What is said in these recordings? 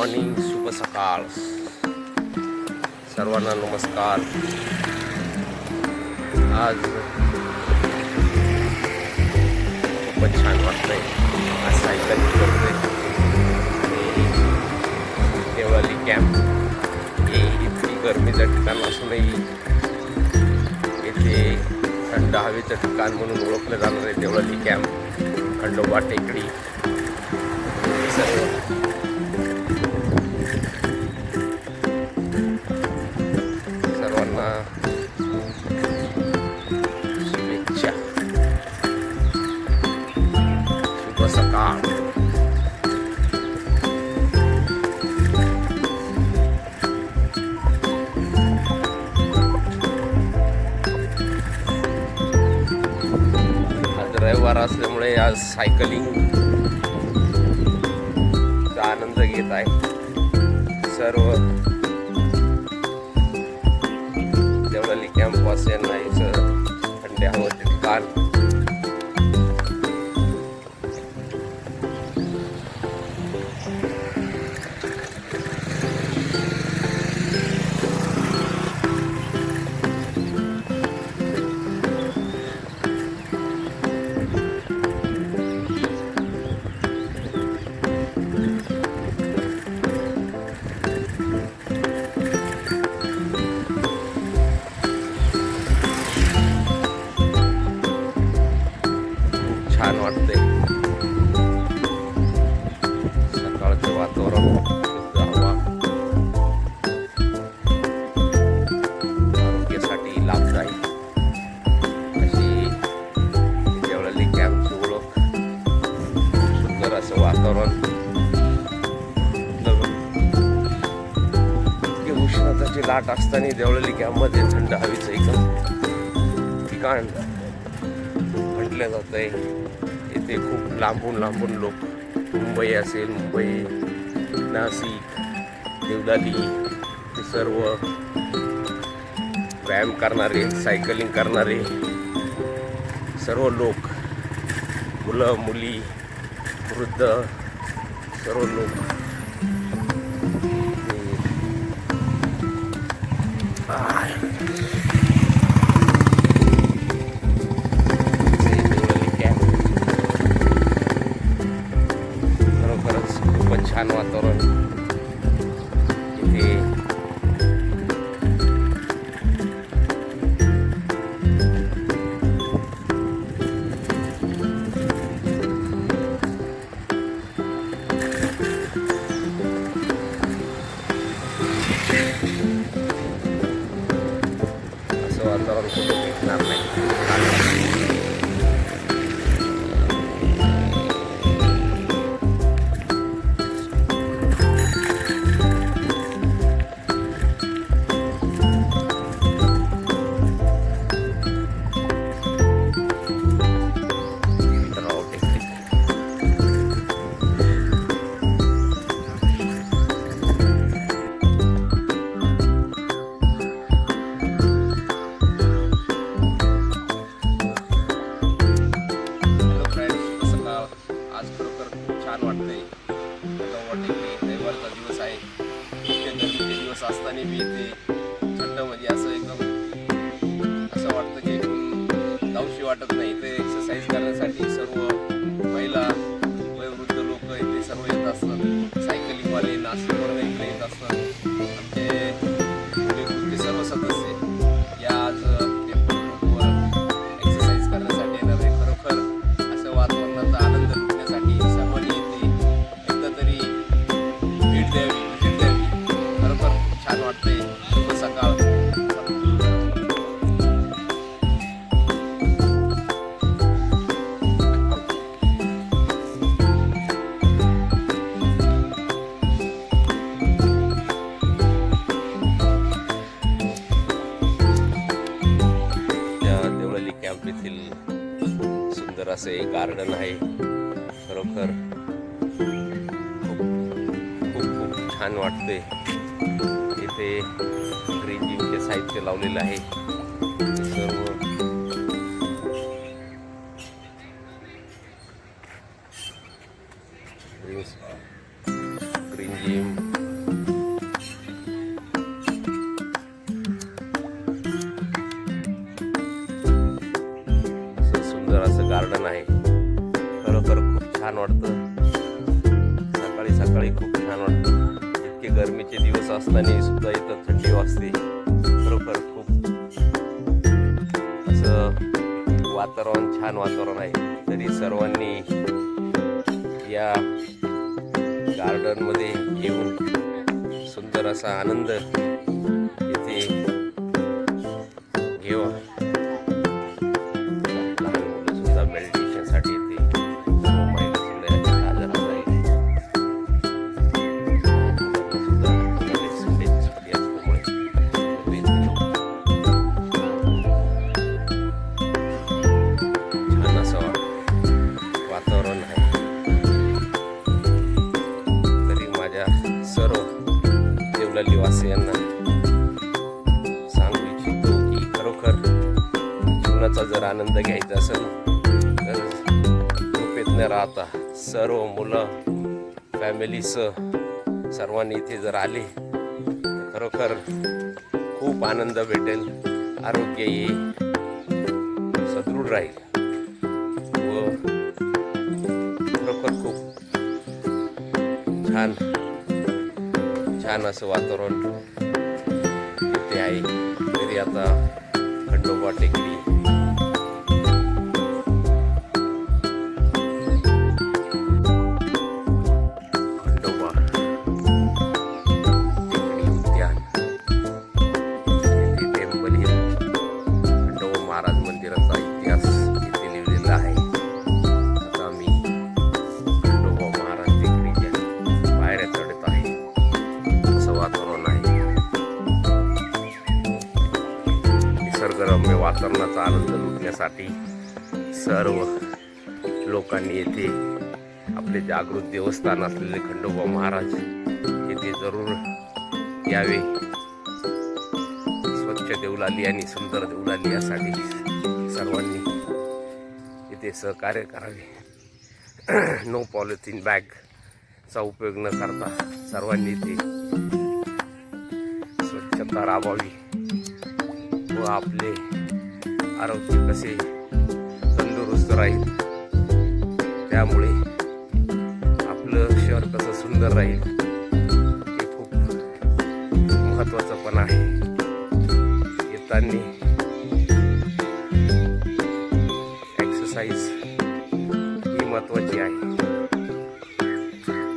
Morning, शुभ सकाळ. सर्वांना नमस्कार. आज खूपच छान वाटतंय. आज सायकल करतोय देवळाली कॅम्प. हे इतकी गरमीचं ठिकाण असूनही येथे थंड हवेचं ठिकाण म्हणून ओळखलं जाणार आहे देवळाली कॅम्प. खंडोबा टेकडी सर्वांना शुभेच्छा. शुभ सकाळ. आज रविवार असल्यामुळे आज सायकलिंगचा आनंद घेत आहे सर्व देवळाली कॅम्पवासियांना. इथं थंड हवेचे ठिकाण. छान वाटते सकाळचं वातावरण, शुद्ध हवा, आरोग्यासाठी लाभदायी अशी देवळाली कॅम्पची ओळख. सुंदर असं वातावरण. इतकी उष्णताची लाट असताना देवळाली कॅम्पमध्ये थंड हवेचं एकदम ठिकाण म्हटलं जात आहे. इथे खूप लांबून लोक, मुंबई असेल, मुंबई, नाशिक, देवळाली, हे सर्व व्यायाम करणारे, सायकलिंग करणारे सर्व लोक, मुलं मुली, वृद्ध सर्व लोक छान वातावरण. इथे असं वातावरण कुठे भेटणार नाही. रविवारचा दिवस आहे. गरमीचे दिवस असताना मी इथे थंडमध्ये असं एकदम असं वाटतं की जाऊशी वाटत नाही. इथे एक्सरसाइज करण्यासाठी सर्व महिला, वयोवृद्ध लोक इथे सर्व येत असतात. सायकलिंगवाले नाशिकवरून इकडे येत असतात. आमचे वृद्ध सर्व सदस्य या आज टेम्पोवर एक्सरसाइज करण्यासाठी येणार आहे. खरोखर असं वातावरणाचा आनंद लुटण्यासाठी सर्वांनी येते एकदा तरी भेट द्यावी. खरोखर छान वाटते. शुभ सकाळ. देवळाली कॅम्प येथील सुंदर असे गार्डन आहे. खरोखर खूप छान वाटते. इथे ग्रीन जिमचे साहित्य लावलेलं आहे. सर्व ग्रीन जिम सकाळी खूप छान वाटतं. इतके गरमीचे दिवस असताना सुद्धा इथं थंडी वाजते. खरोखर खूप असं वातावरण छान वातावरण आहे. तरी सर्वांनी या गार्डनमध्ये येऊन सुंदर असा आनंद इथे घेवा. लहान मुलं सुद्धा मेडिटेशनसाठी इथे महिला सुद्धा हजर राहील. सुद्धा सुट्टी असल्यामुळे छान असं वातावरण आहे. तरी माझ्या सर्व देवलाली वासियांना सांगू इच्छितो की खरोखर जीवनाचा जर आनंद घ्यायचा असेल तर झोपेत न राहता सर्व मुलं फॅमिलीसह सर्वांनी इथे जर आले तर खरोखर खूप आनंद भेटेल. आरोग्यही सदृढ राहील व खरोखर खूप छान छान असं वातावरण इथे आहे. तरी आता खंडोबा टेकडी खंडोबा टेकडी उद्यान येथे टेम्पल हिल खंडोबा महाराज मंदिराचा इतिहास इथे लिहिलेला आहे. आता मी खंडोबा महाराज टेकडीच्या पायऱ्या चढत आहे. असं वातावरण आहे. निसर्गरम्य वातावरणाचा आनंद लुटण्यासाठी सर्व लोकांनी येथे आपले जागृत देवस्थान असलेले खंडोबा महाराज येथे जरूर यावे. स्वच्छ देवलाली आणि सुंदर देवलाली यासाठी सर्वांनी इथे सहकार्य करावे. नो पॉलिथिन बॅगचा उपयोग न करता सर्वांनी इथे स्वच्छता राबावी व आपले आरोग्य कसे तंदुरुस्त राहील त्यामुळे आपलं शहर कसं सुंदर राहील हे खूप महत्त्वाचं पण आहे. येताना एक्सरसाइज ही महत्त्वाची आहे.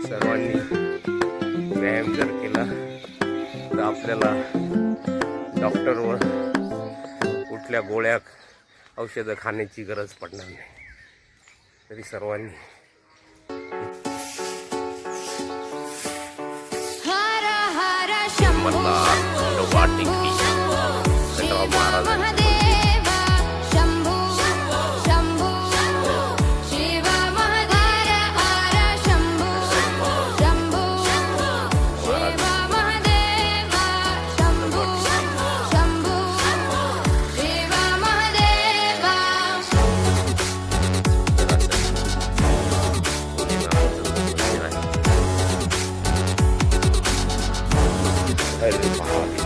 सर्वांनी व्यायाम जर केला तर आपल्याला डॉक्टरवर कुठल्या गोळ्या औषधं खाण्याची गरज पडणार नाही. तरी सर्वांनी खंडोबा टेकडी खंडोबा महाराज हर महादेव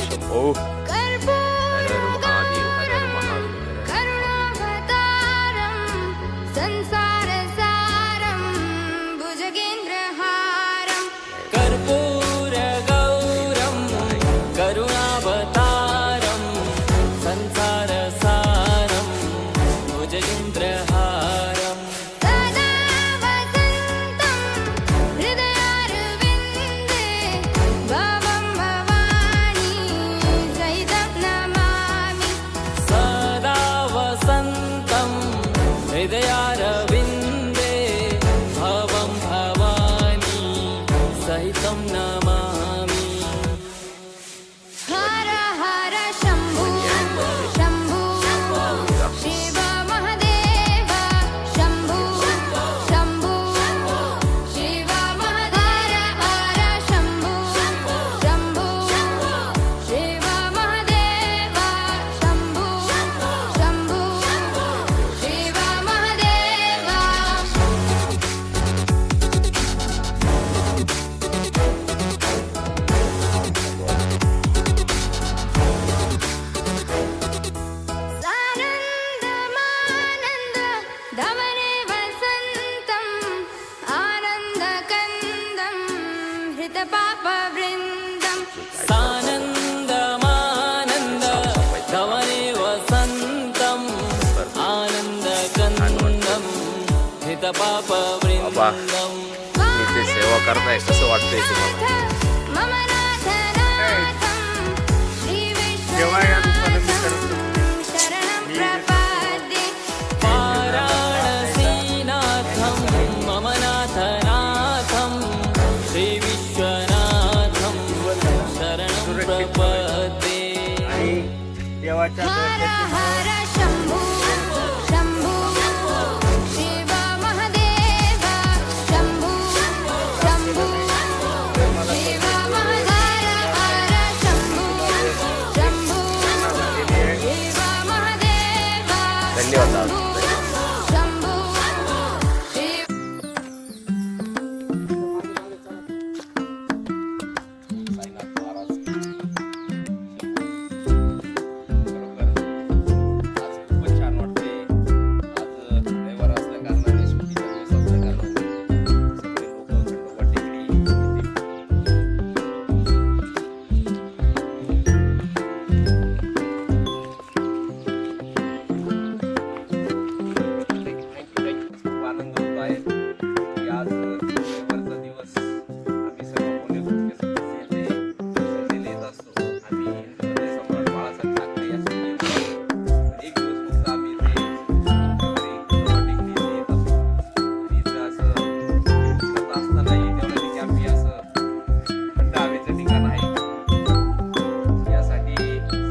शंभो. हर महादेव हर महादेव. करुणावतारं संसारसारं भुजगेन्द्रहारं कर्पूरगौरं करुणावतारं संसारसारं भुजगेन्द्रहारं सदा वसन्तं हृदयारविन्दे भवं भवानी सहितं नमामि. सदा वसन्तं हृदयारविन्दे भवं भवानी सहितं नमामि. हर हर शम्भो शम्भो शिव महदेव शम्भो शम्भो शिव महदेव हर शम्भो शम्भो शिव महदेव शम्भो शम्भो शिव महदेव. हितपापवृन्दम् सानन्दमानन्द गमने वसन्तम् आनन्दकन्दम् हितपापवृन्दम् मी ते सेवा करताय कसं वाटतंय तुम्हाला? मम नाथनाथं श्रीविश्वनाथं शरणं प्रपद्ये वाराणसीनाथं मम नाथनाथं श्रीविश्वनाथं शरणं प्रपद्ये हर हर शम्भो शम्भो शिव महदेव शम्भो शम्भो शिव महदेव हर शम्भो शम्भो शिव महदेव धन्यवाद. शम्भो शिव साईनाथ महाराज खरोखर आज खूपच छान वाटते. आज रविवार असल्या कारणाने सुट्टीचा दिवस असल्या कारणाने सगळे लोक खंडोबा टेकडी येथे खूप आनंद होत आहे की आज रविवारचा दिवस आम्ही सर्व पुणे ग्रुपचे सदस्य येथे सहलीला येत असतो. आम्ही हिंदुहृदय सम्राट बाळासाहेब ठाकरे या सहलीवर एक दिवस फक्त आम्ही इथे रविवारी खंडोबा टेकडी येथे येत असतो. आणि इथं असं फिरत असतानाही देवळाली कॅम्प हे असं थंड हवेचं ठिकाण आहे. यासाठी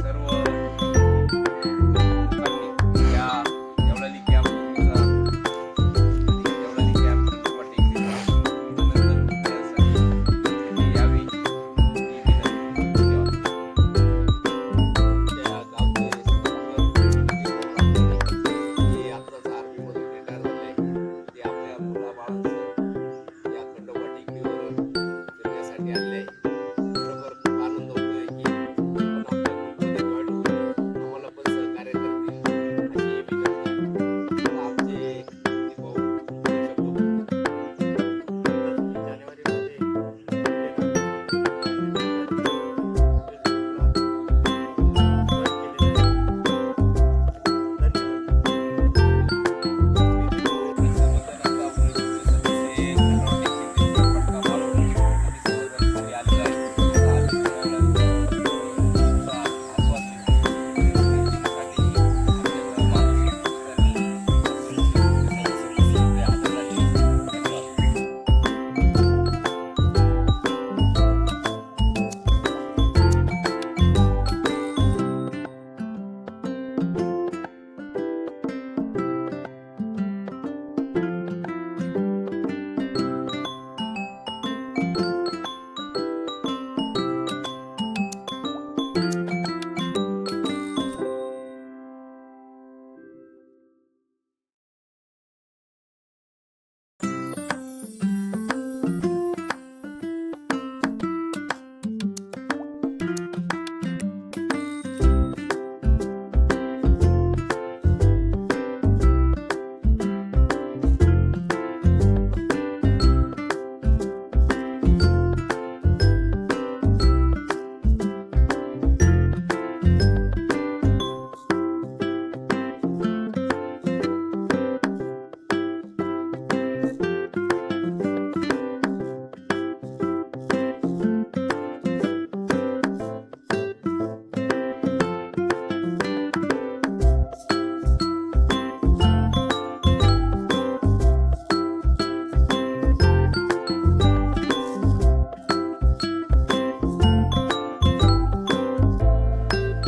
सर्व लोकांनी या देवळाली कॅम्पचा देवळाली कॅम्प खंडोबा टेकडीचा आनंद लुटण्यासाठी इथे यावे ही विनंती. धन्यवाद. त्या गावचे हे आत्ताच आर्मीमधून रिटायर झाले. ते आपल्या मुलाबाळांसह या खंडोबा टेकडीवर फिरण्यासाठी आले आहे. खरोखर खूप आनंद होतोय की ते पण आपल्या ग्रुपमध्ये जॉईन होऊन आम्हाला पण सहकार्य करतील अशी विनंती. आता आमचे भाऊ शब्द बोलतील.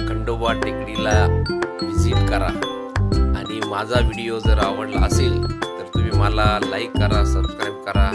खंडोबा टेकडीला व्हिजिट करा. आणि माझा व्हिडिओ जर आवडला असेल तर तुम्ही मला लाईक करा, सबस्क्राईब करा